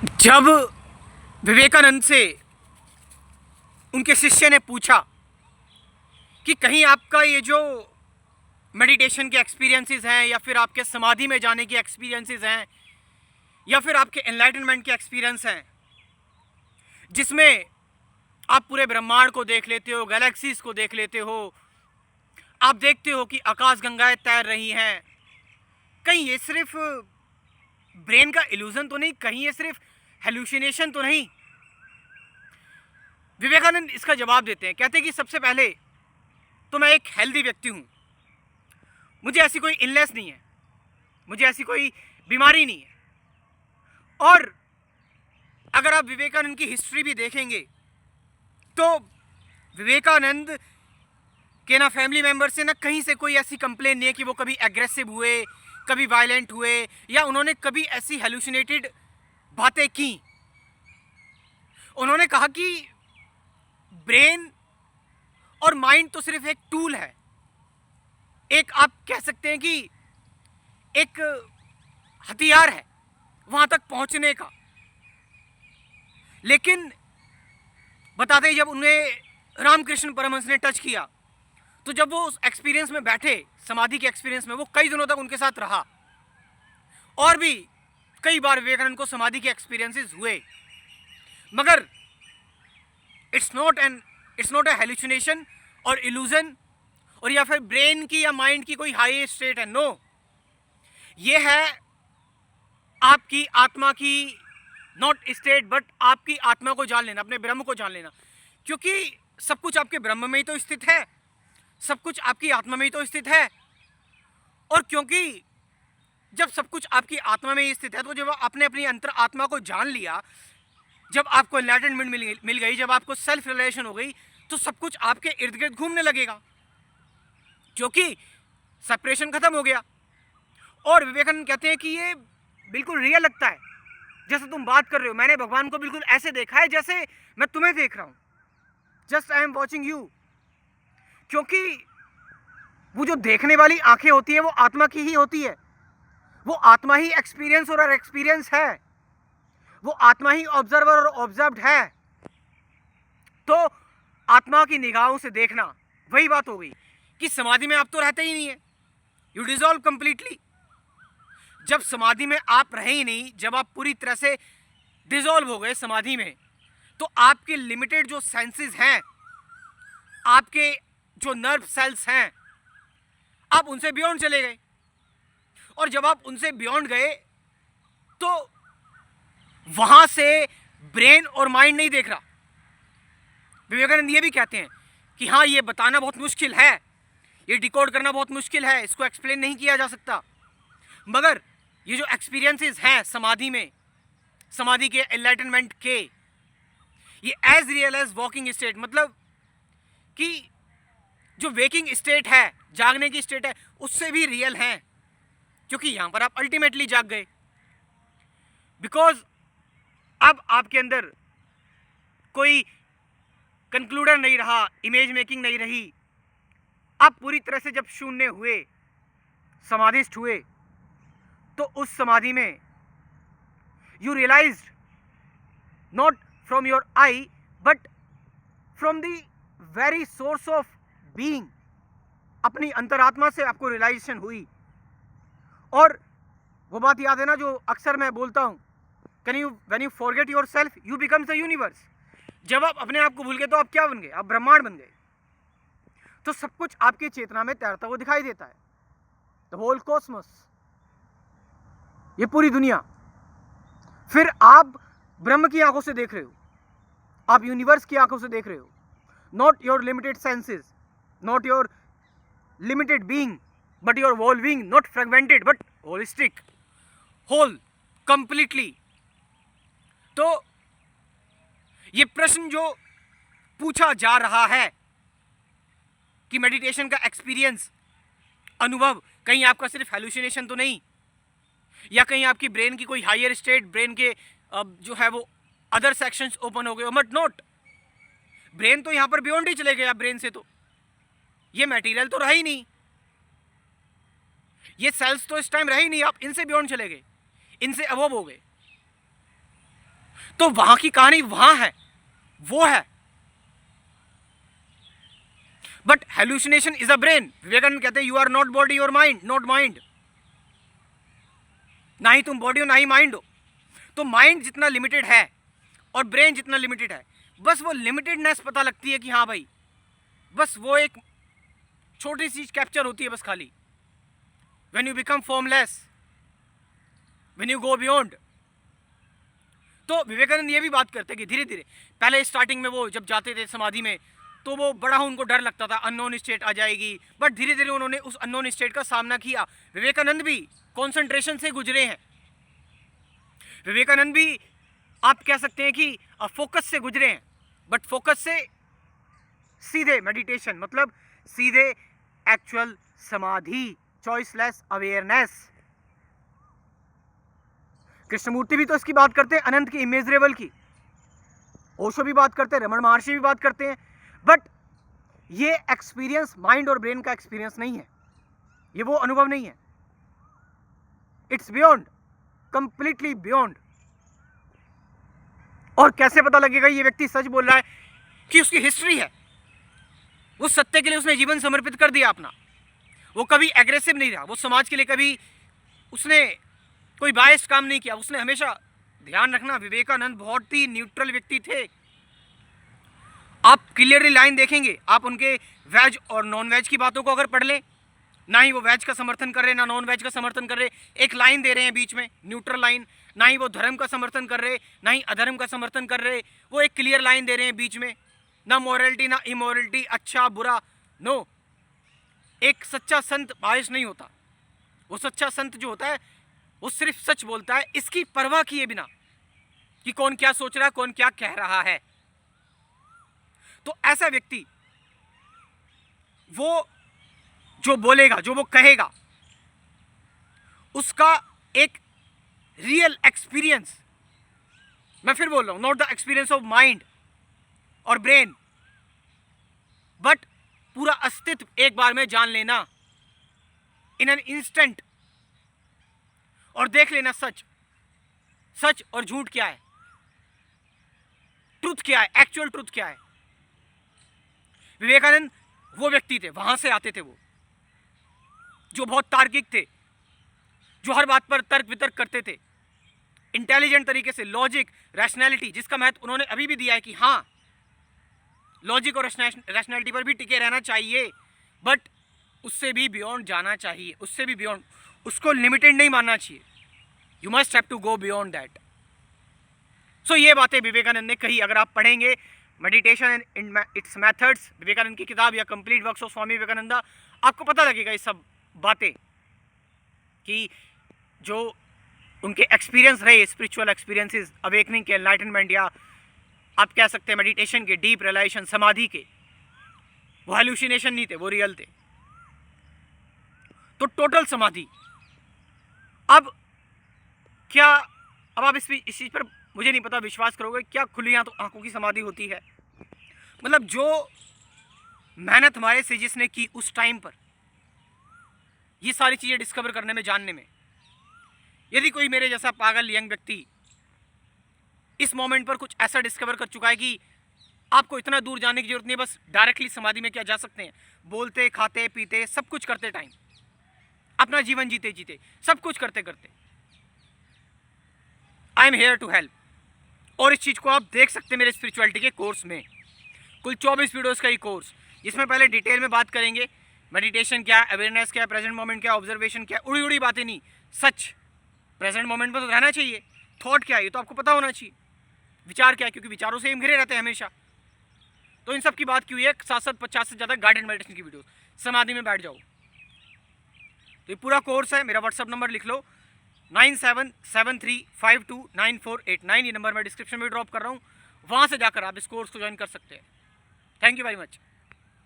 जब विवेकानंद से उनके शिष्य ने पूछा कि कहीं आपका ये जो मेडिटेशन के एक्सपीरियंसेस हैं या फिर आपके समाधि में जाने के एक्सपीरियंसेस हैं या फिर आपके एनलाइटनमेंट के एक्सपीरियंस हैं जिसमें आप पूरे ब्रह्मांड को देख लेते हो, गैलेक्सीज को देख लेते हो, आप देखते हो कि आकाश गंगाएं तैर रही हैं, कहीं ये सिर्फ ब्रेन का इल्यूजन तो नहीं, कहीं ये सिर्फ हेलुसिनेशन तो नहीं। विवेकानंद इसका जवाब देते हैं, कहते हैं कि सबसे पहले तो मैं एक हेल्दी व्यक्ति हूँ, मुझे ऐसी कोई इलनेस नहीं है, मुझे ऐसी कोई बीमारी नहीं है। और अगर आप विवेकानंद की हिस्ट्री भी देखेंगे तो विवेकानंद के ना फैमिली मेंबर से ना कहीं से कोई ऐसी कंप्लेन नहीं है कि वो कभी एग्रेसिव हुए, कभी वायलेंट हुए या उन्होंने कभी ऐसी हेलुसिनेटेड बातें की। उन्होंने कहा कि ब्रेन और माइंड तो सिर्फ एक टूल है, एक आप कह सकते हैं कि एक हथियार है वहां तक पहुंचने का। लेकिन बताते ही जब उन्हें रामकृष्ण परमहंस ने टच किया तो जब वो उस एक्सपीरियंस में बैठे, समाधि के एक्सपीरियंस में, वो कई दिनों तक उनके साथ रहा और भी कई बार विवेकानंद को समाधि के एक्सपीरियंसेस हुए, मगर इट्स नॉट अ हेलुसिनेशन और इल्यूजन और या फिर ब्रेन की या माइंड की कोई हाई स्टेट है। नो, ये है आपकी आत्मा की नॉट स्टेट बट आपकी आत्मा को जान लेना, अपने ब्रह्म को जान लेना, क्योंकि सब कुछ आपके ब्रह्म में ही तो स्थित है, सब कुछ आपकी आत्मा में ही तो स्थित है। और क्योंकि जब सब कुछ आपकी आत्मा में ही स्थित है तो जब आपने अपनी अंतर आत्मा को जान लिया, जब आपको एनलाइटनमेंट मिल गई, जब आपको सेल्फ रियलाइजेशन हो गई, तो सब कुछ आपके इर्द गिर्द घूमने लगेगा क्योंकि सेपरेशन खत्म हो गया। और विवेकानंद कहते हैं कि ये बिल्कुल रियल लगता है, जैसे तुम बात कर रहे हो, मैंने भगवान को बिल्कुल ऐसे देखा है जैसे मैं तुम्हें देख रहा हूं, just I am watching you. क्योंकि वो जो देखने वाली आंखें होती है वो आत्मा की ही होती है, वो आत्मा ही एक्सपीरियंस और एक्सपीरियंस है, वो आत्मा ही ऑब्जर्वर और ऑब्जर्व्ड है। तो आत्मा की निगाहों से देखना, वही बात हो गई कि समाधि में आप तो रहते ही नहीं है, यू डिजॉल्व कंप्लीटली। जब समाधि में आप रहे ही नहीं, जब आप पूरी तरह से डिजॉल्व हो गए समाधि में, तो आपके लिमिटेड जो सेंसेस हैं, आपके जो नर्व सेल्स हैं, आप उनसे बियॉन्ड चले गए। और जब आप उनसे बियॉन्ड गए तो वहां से ब्रेन और माइंड नहीं देख रहा। विवेकानंद ये भी कहते हैं कि हाँ, ये बताना बहुत मुश्किल है, ये डिकोड करना बहुत मुश्किल है, इसको एक्सप्लेन नहीं किया जा सकता, मगर ये जो एक्सपीरियंसेस हैं समाधि में, समाधि के एनलाइटनमेंट के, ये as real as walking state, मतलब कि जो वेकिंग स्टेट है, जागने की स्टेट है, उससे भी रियल हैं, क्योंकि यहां पर आप अल्टीमेटली जाग गए। बिकॉज अब आपके अंदर कोई कंक्लूडर नहीं रहा, इमेज मेकिंग नहीं रही, आप पूरी तरह से जब शून्य हुए, समाधिस्थ हुए, तो उस समाधि में you realized not from your eye but from the very source of being, अपनी अंतरात्मा से आपको रियलाइजेशन हुई। और वो बात याद है ना जो अक्सर मैं बोलता हूं, when you forget your self U becomes the universe. जब आप अपने आप को भूल गए तो आप क्या बन गए? आप ब्रह्मांड बन गए। तो सब कुछ आपकी चेतना में तैरता हुआ दिखाई देता है, द होल कॉस्मोस, ये पूरी दुनिया। फिर आप ब्रह्म की आंखों से देख रहे हो, आप यूनिवर्स की आंखों से देख रहे हो, not your limited senses, not your limited being, but your whole being, not fragmented but holistic, whole, completely. तो ये प्रश्न जो पूछा जा रहा है कि मेडिटेशन का एक्सपीरियंस, अनुभव, कहीं आपका सिर्फ हेलुसिनेशन तो नहीं, या कहीं आपकी ब्रेन की कोई हायर स्टेट, ब्रेन के जो है वो अदर सेक्शंस ओपन हो गए, बट नॉट, ब्रेन तो यहां पर बियॉन्ड ही चले गए। आप ब्रेन से तो ये मटेरियल तो रहा ही नहीं, ये सेल्स तो इस टाइम रहे ही नहीं, आप इनसे बियॉन्ड चले गए, इनसे अबव हो गए। तो वहां की कहानी वहां है, वो है। But hallucination is a brain. Vivekananda कहते हैं you are not body your mind, not mind. ना ही तुम बॉडी हो ना ही माइंड हो। तो माइंड जितना लिमिटेड है और ब्रेन जितना लिमिटेड है, बस वो लिमिटेडनेस पता लगती है कि हाँ भाई, बस वो एक छोटी सी कैप्चर होती है बस खाली। When you become formless, when you go beyond. तो विवेकानंद ये भी बात करते हैं कि धीरे धीरे, पहले स्टार्टिंग में वो जब जाते थे समाधि में तो वो बड़ा उनको डर लगता था, अननोन स्टेट आ जाएगी, बट धीरे धीरे उन्होंने उस अननोन स्टेट का सामना किया। विवेकानंद भी कंसंट्रेशन से गुजरे हैं। विवेकानंद भी आप कह सकते हैं कि फोकस से गुजरे हैं, बट फोकस से सीधे मेडिटेशन, मतलब सीधे एक्चुअल समाधि, चॉइसलेस अवेयरनेस। कृष्णमूर्ति भी तो इसकी बात करते हैं, अनंत की, इमेजरेबल की। ओशो भी बात करते हैं, रमन महर्षि भी बात करते हैं। बट ये एक्सपीरियंस माइंड और ब्रेन का एक्सपीरियंस नहीं है, ये वो अनुभव नहीं है। It's beyond, completely beyond. और कैसे पता लगेगा ये व्यक्ति सच बोल रहा है? कि उसकी हिस्ट्री है, वो सत्य के लिए उसने जीवन समर्पित कर दिया अपना, वो कभी एग्रेसिव नहीं रहा, वो समाज के लिए कभी उसने कोई बायस्ड काम नहीं किया। उसने हमेशा, ध्यान रखना, विवेकानंद बहुत ही न्यूट्रल व्यक्ति थे। आप क्लियरली लाइन देखेंगे, आप उनके वेज और नॉन वेज की बातों को अगर पढ़ लें, ना ही वो वेज का समर्थन कर रहे ना नॉन वेज का समर्थन कर रहे, एक लाइन दे रहे हैं बीच में, न्यूट्रल लाइन। ना ही वो धर्म का समर्थन कर रहे ना ही अधर्म का समर्थन कर रहे, वो एक क्लियर लाइन दे रहे हैं बीच में, ना मॉरलिटी ना इमोरलिटी, अच्छा बुरा, नो। एक सच्चा संत बायस नहीं होता। वो सच्चा संत जो होता है वो सिर्फ सच बोलता है, इसकी परवाह किए बिना कि कौन क्या सोच रहा है, कौन क्या कह रहा है। तो ऐसा व्यक्ति वो जो बोलेगा, जो वो कहेगा, उसका एक रियल एक्सपीरियंस, मैं फिर बोल रहा हूं, not the experience of mind और ब्रेन, बट पूरा अस्तित्व एक बार में जान लेना इन एन इंस्टेंट, और देख लेना सच, सच और झूठ क्या है, ट्रुथ क्या है, एक्चुअल ट्रुथ क्या है। विवेकानंद वो व्यक्ति थे, वहां से आते थे वो, जो बहुत तार्किक थे, जो हर बात पर तर्क वितर्क करते थे, इंटेलिजेंट तरीके से, लॉजिक, रैशनैलिटी, जिसका महत्व उन्होंने अभी भी दिया है कि हाँ, लॉजिक और रैशनैलिटी पर भी टिके रहना चाहिए, बट उससे भी बियॉन्ड जाना चाहिए, उससे भी बियॉन्ड, उसको लिमिटेड नहीं मानना चाहिए। You must have to go beyond that. So ये बातें विवेकानंद ने कही। अगर आप पढ़ेंगे meditation in its methods, Vivekananda की किताब, या complete works of Swami Vivekananda, आपको पता लगेगा ये सब बातें, कि जो उनके एक्सपीरियंस रहे, स्पिरिचुअल एक्सपीरियंसेस, अवेकनिंग के, एनलाइटनमेंट, या आप कह सकते हैं मेडिटेशन के, डीप रियलाइजेशन, समाधि के, वो हेलुसिनेशन नहीं थे, वो रियल थे। तो टोटल समाधि। अब क्या, अब आप इस चीज़ पर मुझे नहीं पता विश्वास करोगे, क्या खुली आंखों की समाधि होती है? मतलब जो मेहनत हमारे सेजिस ने की उस टाइम पर, ये सारी चीज़ें डिस्कवर करने में, जानने में, यदि कोई मेरे जैसा पागल यंग व्यक्ति इस मोमेंट पर कुछ ऐसा डिस्कवर कर चुका है कि आपको इतना दूर जाने की जरूरत नहीं है, बस डायरेक्टली समाधि में क्या जा सकते हैं, बोलते, खाते, पीते, सब कुछ करते टाइम, अपना जीवन जीते जीते, सब कुछ करते करते, I am here to help. और इस चीज़ को आप देख सकते हैं मेरे स्पिरिचुअलिटी के कोर्स में, कुल 24 वीडियोस का ही कोर्स, जिसमें पहले डिटेल में बात करेंगे मेडिटेशन क्या है, अवेयरनेस क्या है, प्रेजेंट मोमेंट क्या है, ऑब्जर्वेशन क्या है, उड़ी उड़ी बातें नहीं, सच, प्रेजेंट मोमेंट में तो रहना चाहिए, थॉट क्या है ये तो आपको पता होना चाहिए, विचार क्या है, क्योंकि विचारों से हम घिरे रहते हैं हमेशा। तो इन सब की बात की हुई है, 750 से ज़्यादा गाइडेड मेडिटेशन की वीडियो, समाधि में बैठ जाओ। तो ये पूरा कोर्स है। मेरा व्हाट्सअप नंबर लिख लो, 9773529489, ये नंबर मैं डिस्क्रिप्शन में ड्रॉप कर रहा हूँ, वहाँ से जाकर आप इस कोर्स को ज्वाइन कर सकते हैं। Thank you very much.